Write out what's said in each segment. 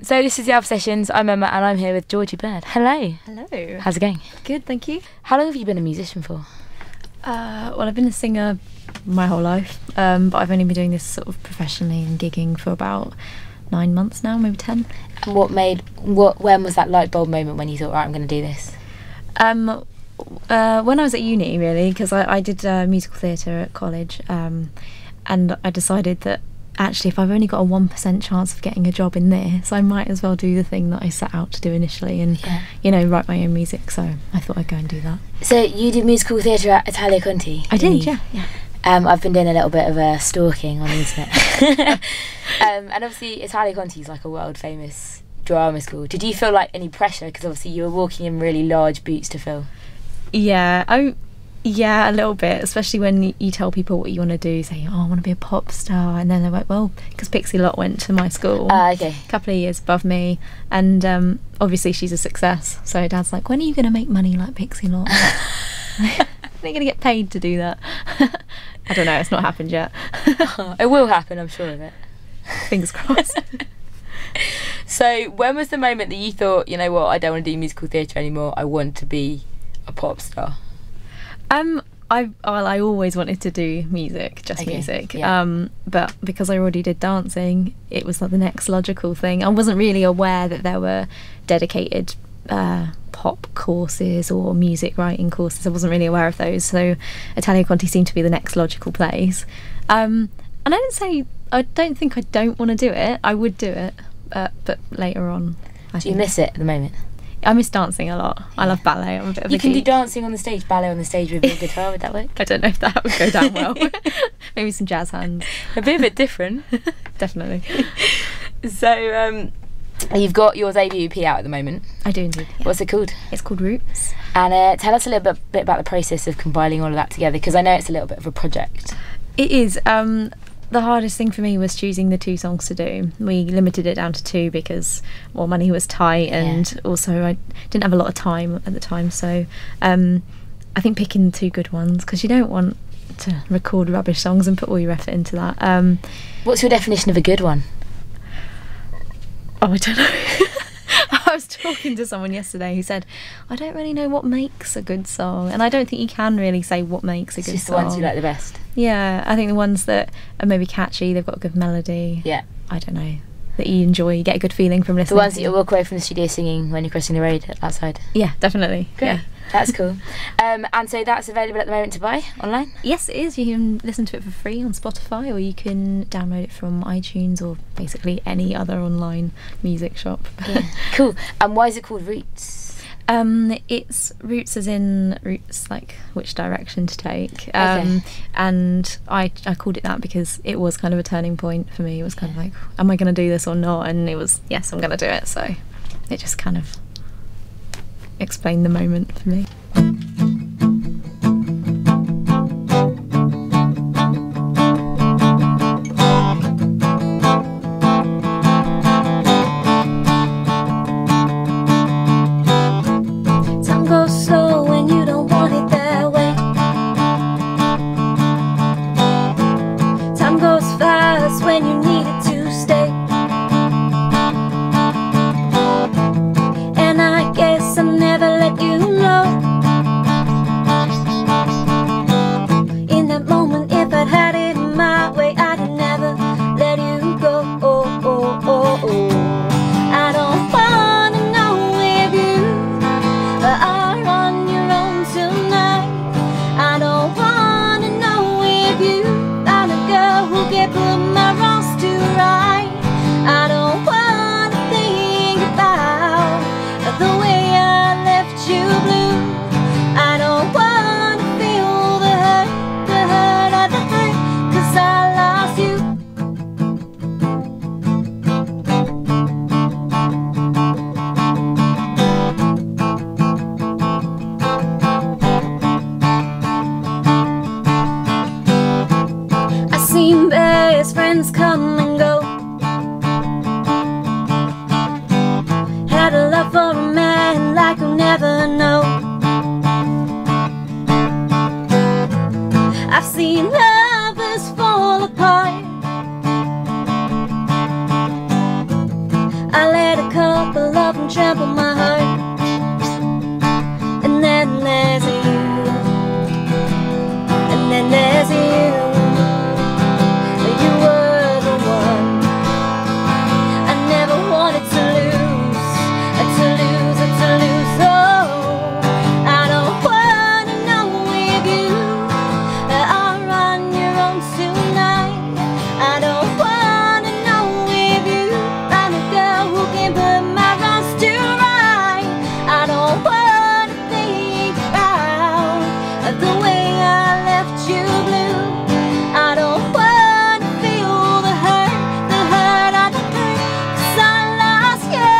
So this is the Alpha Sessions. I'm Emma and I'm here with Georgie Bird. Hello. Hello. How's it going? Good, thank you. How long have you been a musician for? Well, I've been a singer my whole life, but I've only been doing this sort of professionally and gigging for about 9 months now, maybe 10. And when was that light bulb moment when you thought, right, I'm going to do this? When I was at uni, really, because I did musical theatre at college, and I decided that actually if I've only got a 1% chance of getting a job in this, I might as well do the thing that I set out to do initially and, write my own music. So I thought I'd go and do that. So you did musical theatre at Italia Conti? I did, yeah. I've been doing a little bit of stalking on the internet. And obviously Italia Conti is like a world famous drama school. Did you feel like any pressure? Because obviously you were walking in really large boots to fill. Yeah, a little bit, especially when you tell people what you want to do, say, oh, I want to be a pop star, and then they're like, well, because Pixie Lott went to my school a couple of years above me, and obviously she's a success, so Dad's like, when are you going to make money like Pixie Lott? When are you going to get paid to do that? I don't know, it's not happened yet. It will happen, I'm sure of it. Fingers crossed. So when was the moment that you thought, you know what, I don't want to do musical theatre anymore, I want to be a pop star? I always wanted to do music, music. Yeah. But because I already did dancing, it was like the next logical thing. I wasn't really aware that there were dedicated pop courses or music writing courses. I wasn't really aware of those. So Italia Conti seemed to be the next logical place. And I don't think I don't want to do it. I would do it, but later on. Do you miss it at the moment? I miss dancing a lot. I love ballet. I'm a bit of you a can geek. do dancing on the stage, ballet on the stage with your guitar. Would that work? I don't know if that would go down well. Maybe some jazz hands. A bit different. Definitely. So you've got your debut EP out at the moment. I do indeed. Yeah. What's it called? It's called Roots. And tell us a little bit about the process of compiling all of that together, because I know it's a little bit of a project. It is. The hardest thing for me was choosing the 2 songs to do. We limited it down to 2 because, well, money was tight, and also I didn't have a lot of time at the time. So I think picking 2 good ones, because you don't want to record rubbish songs and put all your effort into that. What's your definition of a good one? Oh, I don't know. I was talking to someone yesterday who said, I don't really know what makes a good song, and I don't think you can really say what makes a good song. It's just the ones you like the best. Yeah, I think the ones that are maybe catchy, they've got a good melody. Yeah. I don't know, that you enjoy, you get a good feeling from listening. The ones that you'll walk away from the studio singing when you're crossing the road outside. Yeah, definitely. Great. Yeah. That's cool. And so that's available at the moment to buy online? Yes, it is. You can listen to it for free on Spotify, or you can download it from iTunes or basically any other online music shop. Yeah. Cool. And why is it called Roots? It's roots as in roots, like which direction to take. And I called it that because it was kind of a turning point for me. It was kind of like, am I going to do this or not? And it was, yes, I'm going to do it. So it just kind of explained the moment for me. Time goes slow when you don't want it that way. Time goes fast when you need it to stay. And I guess I never let you know let a couple of them trample my heart. And then there's you, and then there's you. You were the one I never wanted to lose, to lose, to lose. Oh, I don't wanna know if you are on your own tonight. I don't wanna know if you I'm a girl who can put my wrongs to right. I don't wanna think about the way I left you blue. I don't wanna feel the hurt I hurt, 'cause I lost you.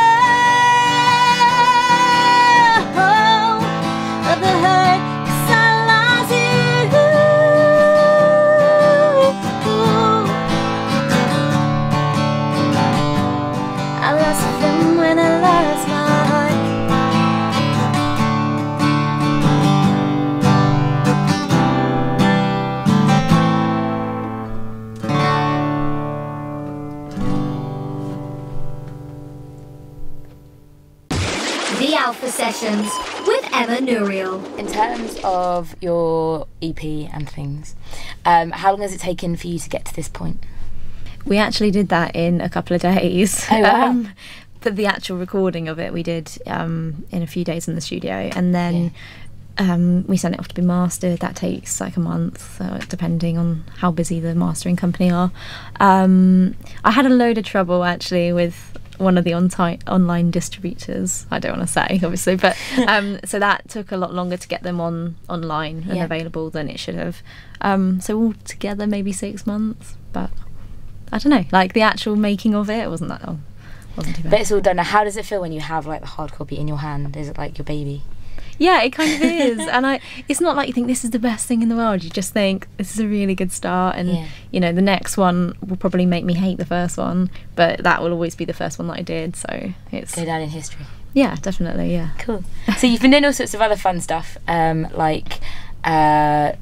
Oh, the hurt, 'cause I lost you. I lost them when I lost my heart. The Alpha Sessions with Emma Nouriel. In terms of your EP and things, how long has it taken for you to get to this point? We actually did that in a couple of days. Oh, wow. But the actual recording of it we did in a few days in the studio, and then we sent it off to be mastered. That takes like a month, depending on how busy the mastering company are. I had a load of trouble actually with one of the online distributors. I don't want to say, obviously, but so that took a lot longer to get them online and available than it should have. So altogether, maybe 6 months. But I don't know, like the actual making of it wasn't that long. Wasn't too bad. But it's all done now. How does it feel when you have like the hard copy in your hand? Is it like your baby? Yeah, it kind of is. And it's not like you think this is the best thing in the world. You just think this is a really good start, and you know, the next one will probably make me hate the first one, but that will always be the first one that I did, so it's Go down in history. Yeah, definitely. Yeah, cool. So you've been doing all sorts of other fun stuff, like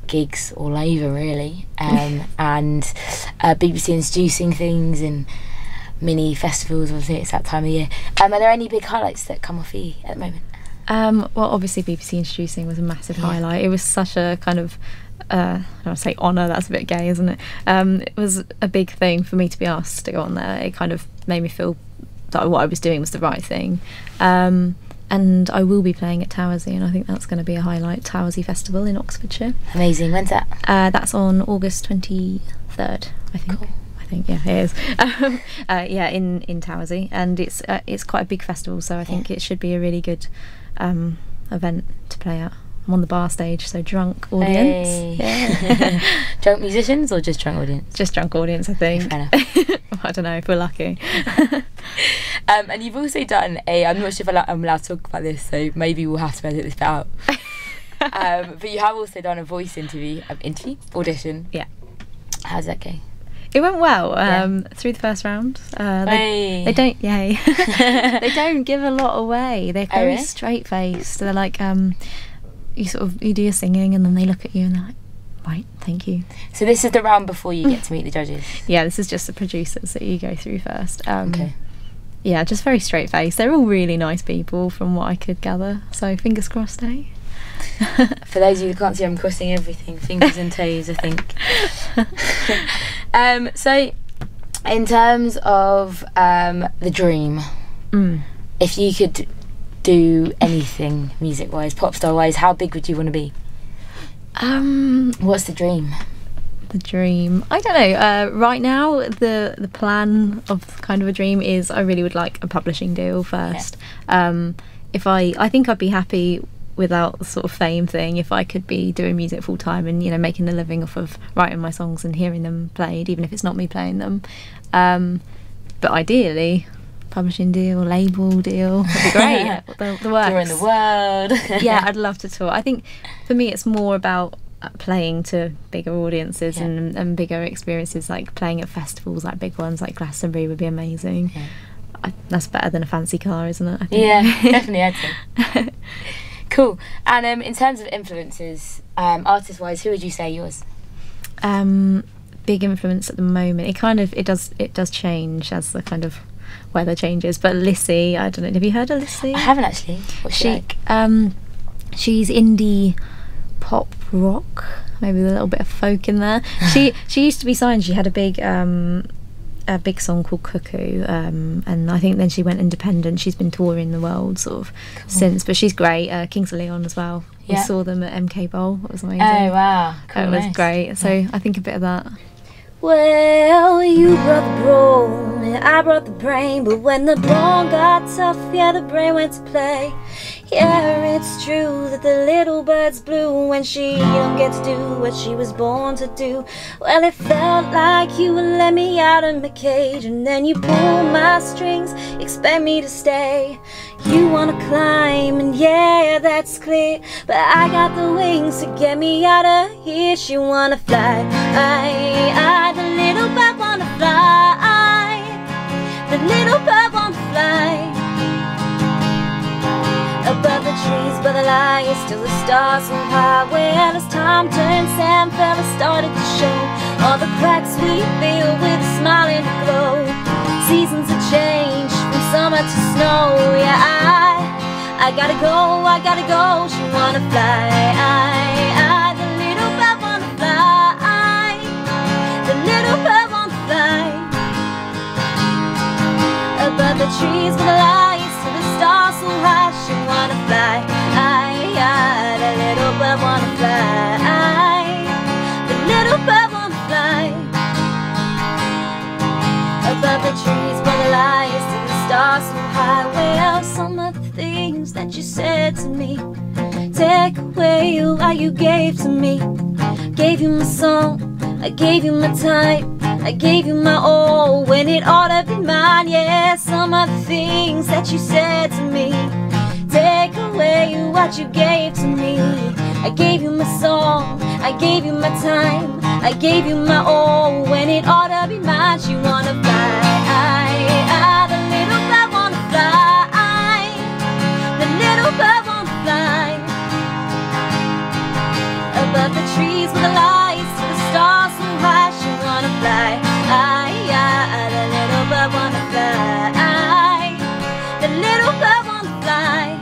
gigs all over really, and BBC introducing things and mini festivals. Obviously it's that time of year. Are there any big highlights that come off you at the moment? Well, obviously BBC introducing was a massive highlight. It was such a kind of I don't want to say honour, that's a bit gay, isn't it? It was a big thing for me to be asked to go on there. It kind of made me feel that what I was doing was the right thing. And I will be playing at Towersey, and I think that's going to be a highlight. Towersey Festival in Oxfordshire. Amazing. When's that? That's on August 23rd, I think. Cool. I think, yeah, it is. Yeah, in Towersey, and it's quite a big festival, so I think it should be a really good event to play at. I'm on the bar stage, so drunk audience. Hey. Yeah. Drunk musicians or just drunk audience? Just drunk audience, I think. Fair enough. I don't know if we're lucky. And you've also done I'm not sure if I'm allowed to talk about this, so maybe we'll have to edit this bit out. But you have also done a voice audition. Yeah. How did that go? It went well through the first round. They don't, yay. They don't give a lot away. They're very really? straight faced. They're like, you do your singing, and then they look at you and they're like, right, thank you. So this is the round before you get to meet the judges? Yeah, this is just the producers that you go through first. Okay. Yeah, just very straight faced. They're all really nice people from what I could gather. So fingers crossed, eh? For those of you who can't see, I'm crossing everything, fingers and toes, I think. So, in terms of the dream, if you could do anything music-wise, pop star-wise, how big would you want to be? What's the dream? The dream, I don't know. Right now, the plan of kind of a dream is I really would like a publishing deal first. If I think I'd be happy without the sort of fame thing if I could be doing music full time and, you know, making a living off of writing my songs and hearing them played, even if it's not me playing them. But ideally, publishing deal, label deal would be great. the works. Touring the world. Yeah, I'd love to tour. I think for me it's more about playing to bigger audiences and bigger experiences, like playing at festivals, like big ones like Glastonbury would be amazing. That's better than a fancy car, isn't it? I think. Yeah, definitely, I'd say. Cool. And in terms of influences, artist-wise, who would you say yours? Big influence at the moment. It does change as the kind of weather changes. But Lissy, I don't know, have you heard of Lissy? I haven't actually. What's she like? She's indie pop rock, maybe with a little bit of folk in there. She used to be signed. She had a big song called Cuckoo, and I think then she went independent. She's been touring the world sort of since, but she's great. Kings of Leon as well. We saw them at MK Bowl. It was amazing. Oh wow, cool, it was nice. great. So I think a bit of that. Well, you brought the brawn, and I brought the brain. But when the brawn got tough, yeah, the brain went to play. Yeah, it's true that the little bird's blue when she don't get to do what she was born to do. Well, it felt like you would let me out of my cage, and then you pull my strings, expect me to stay. You wanna climb, and yeah, that's clear, but I got the wings to get me out of here. She wanna fly, the little bird wanna fly, the little bird wanna fly. Above the trees, by the lights, till the stars so high. Well, as time turned, Sam fella started to show all the cracks we feel with a smile and a glow. Seasons have changed from summer to snow. Yeah, I gotta go, she wanna fly. The little bird wanna fly, the little bird wanna fly. Above the trees, by the lights, till the stars so high. She wanna fly, the little bird wanna fly, the little bird wanna fly. Above the trees, by the lights, till the stars so high. Well, some of the things that you said to me take away what you gave to me. Gave you my song, I gave you my time, I gave you my all when it ought to be mine. Yeah, some of the things that you said to me take away what you gave to me. I gave you my song, I gave you my time, I gave you my all when it ought to be mine. She wanna fly, the little bird wanna fly, the little bird wanna fly. Above the trees with the lights, to the stars so high. She wanna fly, the little bird wanna fly, the little bird wanna fly.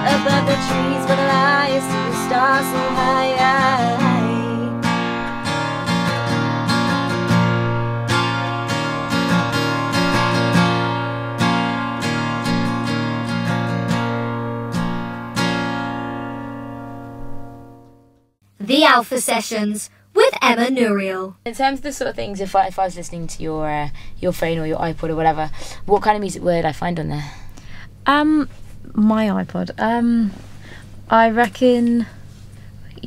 Above the trees with the lights, to the stars so high. The Alpha Sessions with Emma Nouriel. In terms of the sort of things, if I was listening to your phone or your iPod or whatever, what kind of music would I find on there? My iPod. I reckon.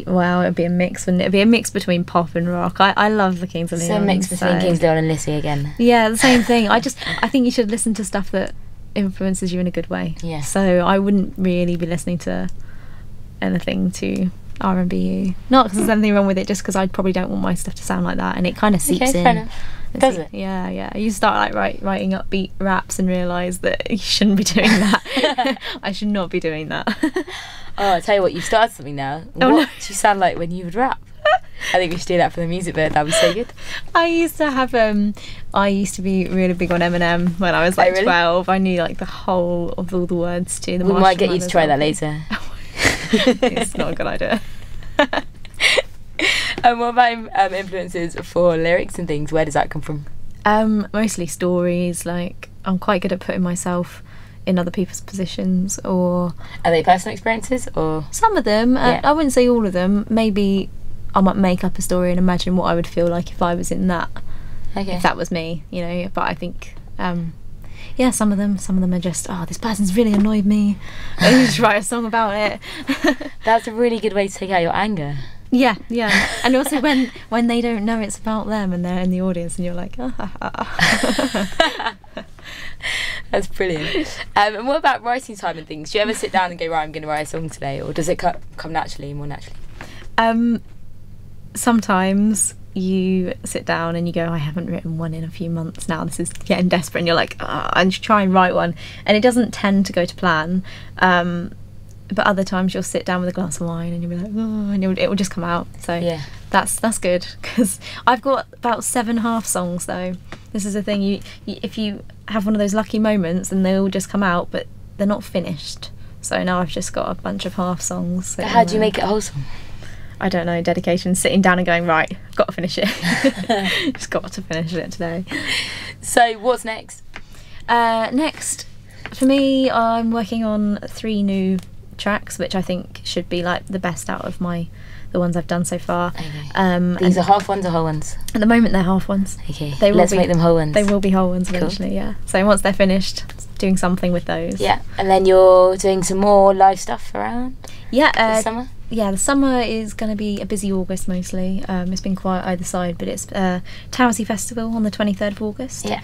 Well, it'd be a mix, wouldn't it? It'd be a mix between pop and rock. I love the Kings of Leon. So a mix between Kings of Leon and Lissy again. Yeah, the same thing. I think you should listen to stuff that influences you in a good way. Yeah. So I wouldn't really be listening to anything to R&B. Not because there's anything wrong with it, just because I probably don't want my stuff to sound like that, and it kind of seeps in. Fair enough. Does it? Yeah. You start like writing upbeat raps and realise that you shouldn't be doing that. I should not be doing that. Oh, I'll tell you what, you've started something now. Oh, what no. do you sound like when you would rap? I think we should do that for the music bit. That'd be so good. I used to be really big on Eminem when I was like 12. I knew like the whole of all the words to the We might get you to try that later. It's not a good idea. And what about influences for lyrics and things? Where does that come from? Mostly stories. Like, I'm quite good at putting myself in other people's positions. Or Are they personal experiences or? some of them. Yeah. I wouldn't say all of them. Maybe I might make up a story and imagine what I would feel like if I was in that. Okay. If that was me, you know. But I think yeah, some of them are just, oh, this person's really annoyed me. I need to write a song about it. That's a really good way to take out your anger. Yeah. And also when they don't know it's about them and they're in the audience and you're like, That's brilliant. And what about writing time and things? Do you ever sit down and go, right, I'm going to write a song today? Or does it come more naturally? Sometimes you sit down and you go, I haven't written one in a few months now, this is getting desperate, and you're like, and you try and write one and it doesn't tend to go to plan. but other times you'll sit down with a glass of wine and you'll be like, oh, and it will just come out. So Yeah. that's good, because I've got about 7 half songs though. This is the thing, you if you have one of those lucky moments, then they all just come out, but they're not finished. So now I've just got a bunch of half songs. So how do you make it wholesome? I don't know, dedication, sitting down and going, right, I've got to finish it. Just got to finish it today. So what's next? Next, for me, I'm working on 3 new tracks, which I think should be like the best out of the ones I've done so far. Okay. These are half ones or whole ones? At the moment, they're half ones. Okay, Let's make them whole ones. They will be whole ones Cool. eventually, yeah. So once they're finished, doing something with those. Yeah, and then you're doing some more live stuff around Yeah, this summer? Yeah, the summer is going to be a busy August mostly. It's been quiet either side, but it's Towersey Festival on the 23rd of August. Yeah.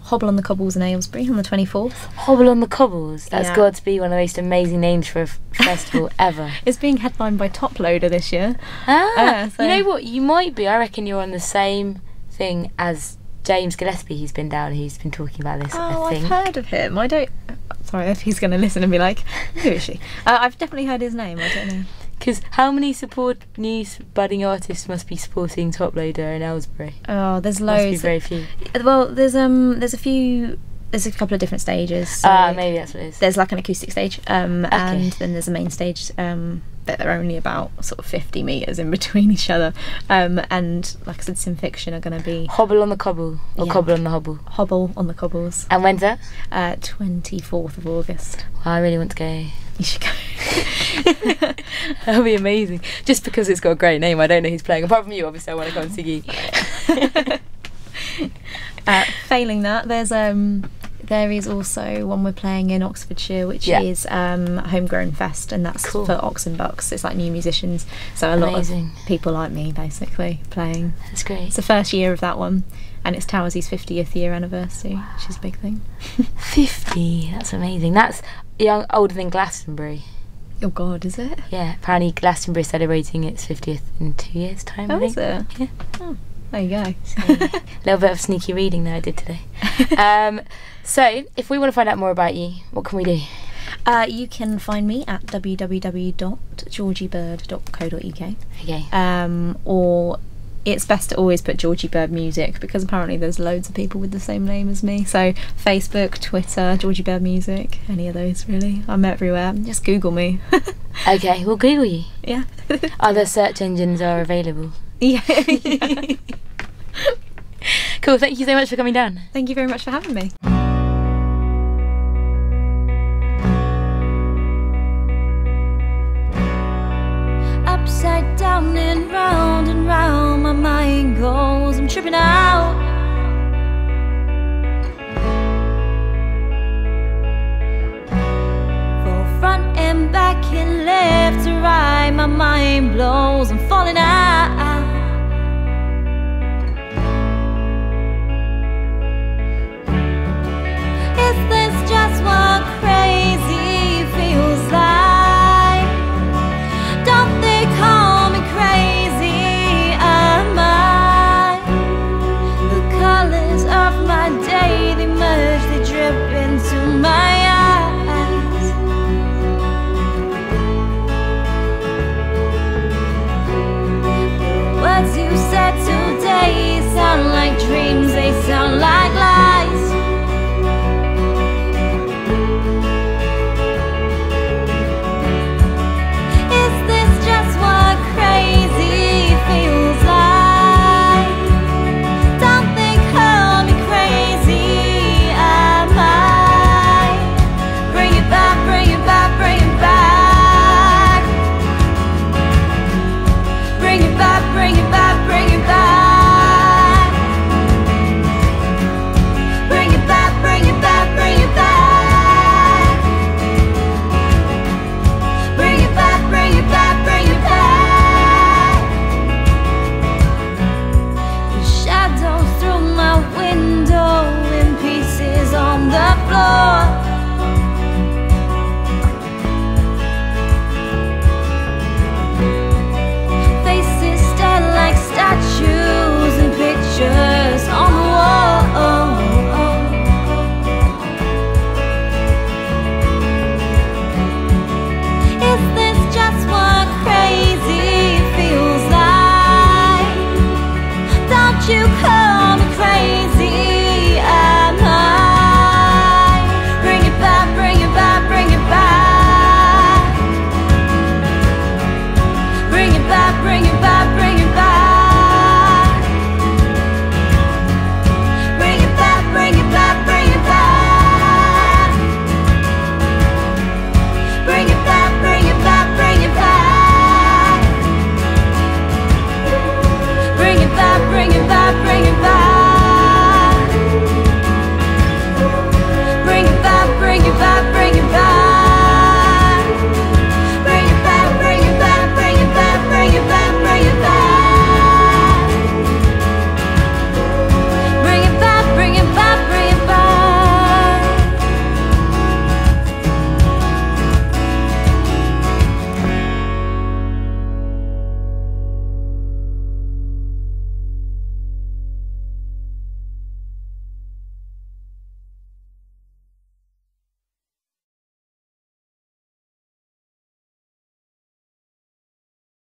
Hobble on the Cobbles in Aylesbury on the 24th. Hobble on the Cobbles. That's Yeah. got to be one of the most amazing names for a festival ever. It's being headlined by Top Loader this year. So- You know what? You might be. I reckon you're on the same thing as James Gillespie. He's been down. He's been talking about this. Oh, I think. I've heard of him. I don't... Sorry if he's going to listen and be like, who is she? I've definitely heard his name. I don't know. Because how many new budding artists must be supporting Top Loader in Aylesbury? Oh, there's Must be loads. very few. Well, there's a few... There's a couple of different stages. So Maybe that's what it is. there's like an acoustic stage, and then there's a main stage that they're only about sort of 50 metres in between each other. And like I said, Sin Fiction are going to be Hobble on the Cobble or Yeah. Cobble on the Hobble. Hobble on the Cobbles. And when's that? 24th of August. I really want to go. You should go. That'll be amazing. Just because it's got a great name, I don't know who's playing. Apart from you, obviously, I want to go and see you. Failing that, there is also one we're playing in Oxfordshire, which Yeah. is Homegrown Fest, and that's Cool. for Ox and Bucks. It's like new musicians, so a lot Amazing. of people like me basically playing. That's great. It's the first year of that one, and it's Towersey's 50th year anniversary, which is a big thing. 50. That's amazing. That's older than Glastonbury. Oh God, is it? Yeah, apparently Glastonbury is celebrating its 50th in 2 years' time. I Oh, think. is it? Yeah. Oh, there you go. A little bit of sneaky reading that I did today. So, if we want to find out more about you, what can we do? You can find me at www.georgiebird.co.uk. Okay. Or it's best to always put Georgie Bird Music, because apparently there's loads of people with the same name as me. So Facebook, Twitter, Georgie Bird Music, any of those really. I'm everywhere. Just Google me. Okay, we'll Google you. Yeah. Other search engines are available. Yeah. Cool, thank you so much for coming down. Thank you very much for having me. Upside down and round my mind goes. I'm tripping out. For front and back and left to right, my mind blows. I'm falling out. Is this just what crazy feels like? Don't they call me crazy? Am I? The colors of my day, they merge, they drip into my eyes. The words you said today sound like dreams, they sound like lies. Is this just what crazy feels like? Don't they call me crazy? Am I? Bring it back, bring it back, bring it back. Bring it back, bring it back, bring it back. Bring it back, bring it back, bring it back. Bring it back, bring it back, bring it back. The shadows through my window in pieces on the floor.